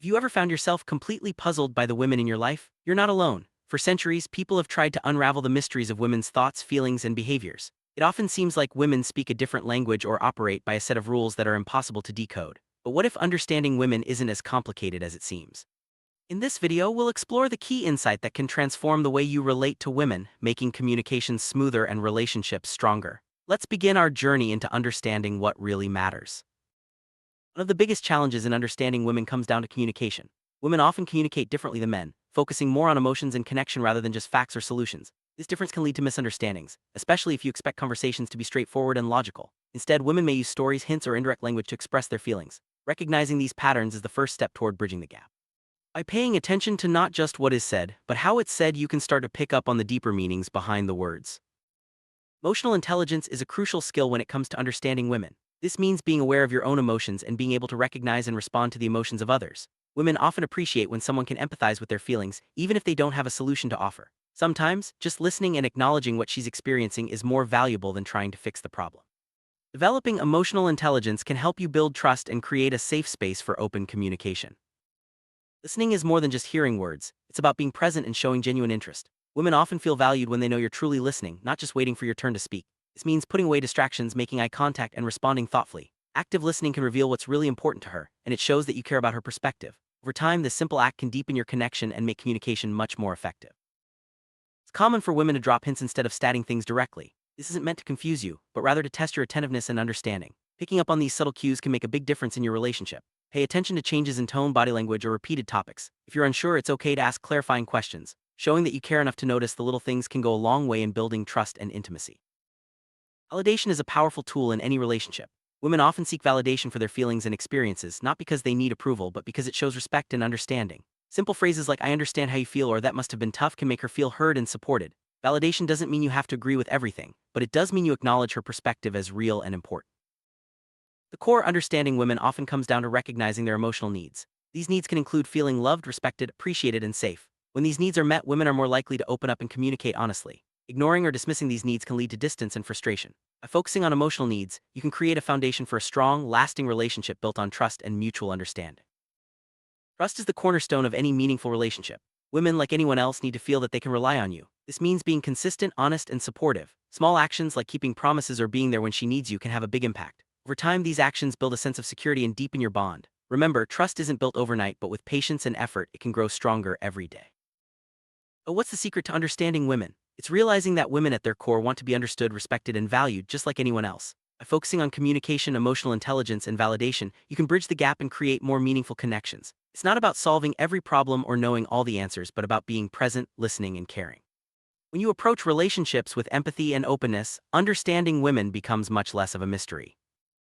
you ever found yourself completely puzzled by the women in your life? You're not alone. For centuries, people have tried to unravel the mysteries of women's thoughts, feelings, and behaviors. It often seems like women speak a different language or operate by a set of rules that are impossible to decode. But what if understanding women isn't as complicated as it seems? In this video, we'll explore the key insight that can transform the way you relate to women, making communications smoother and relationships stronger. Let's begin our journey into understanding what really matters. One of the biggest challenges in understanding women comes down to communication. Women often communicate differently than men, focusing more on emotions and connection rather than just facts or solutions. This difference can lead to misunderstandings, especially if you expect conversations to be straightforward and logical. Instead, women may use stories, hints, or indirect language to express their feelings. Recognizing these patterns is the first step toward bridging the gap. By paying attention to not just what is said, but how it's said, you can start to pick up on the deeper meanings behind the words. Emotional intelligence is a crucial skill when it comes to understanding women. This means being aware of your own emotions and being able to recognize and respond to the emotions of others. Women often appreciate when someone can empathize with their feelings, even if they don't have a solution to offer. Sometimes, just listening and acknowledging what she's experiencing is more valuable than trying to fix the problem. Developing emotional intelligence can help you build trust and create a safe space for open communication. Listening is more than just hearing words, it's about being present and showing genuine interest. Women often feel valued when they know you're truly listening, not just waiting for your turn to speak. This means putting away distractions, making eye contact, and responding thoughtfully. Active listening can reveal what's really important to her, and it shows that you care about her perspective. Over time, this simple act can deepen your connection and make communication much more effective. It's common for women to drop hints instead of stating things directly. This isn't meant to confuse you, but rather to test your attentiveness and understanding. Picking up on these subtle cues can make a big difference in your relationship. Pay attention to changes in tone, body language, or repeated topics. If you're unsure, it's okay to ask clarifying questions. Showing that you care enough to notice the little things can go a long way in building trust and intimacy. Validation is a powerful tool in any relationship. Women often seek validation for their feelings and experiences, not because they need approval, but because it shows respect and understanding. Simple phrases like "I understand how you feel" or "that must have been tough" can make her feel heard and supported. Validation doesn't mean you have to agree with everything, but it does mean you acknowledge her perspective as real and important. The core understanding women often comes down to recognizing their emotional needs. These needs can include feeling loved, respected, appreciated, and safe. When these needs are met, women are more likely to open up and communicate honestly. Ignoring or dismissing these needs can lead to distance and frustration. By focusing on emotional needs, you can create a foundation for a strong, lasting relationship built on trust and mutual understanding. Trust is the cornerstone of any meaningful relationship. Women, like anyone else, need to feel that they can rely on you. This means being consistent, honest, and supportive. Small actions like keeping promises or being there when she needs you can have a big impact. Over time, these actions build a sense of security and deepen your bond. Remember, trust isn't built overnight, but with patience and effort, it can grow stronger every day. But what's the secret to understanding women? It's realizing that women at their core want to be understood, respected, and valued just like anyone else. By focusing on communication, emotional intelligence, and validation, you can bridge the gap and create more meaningful connections. It's not about solving every problem or knowing all the answers, but about being present, listening, and caring. When you approach relationships with empathy and openness, understanding women becomes much less of a mystery.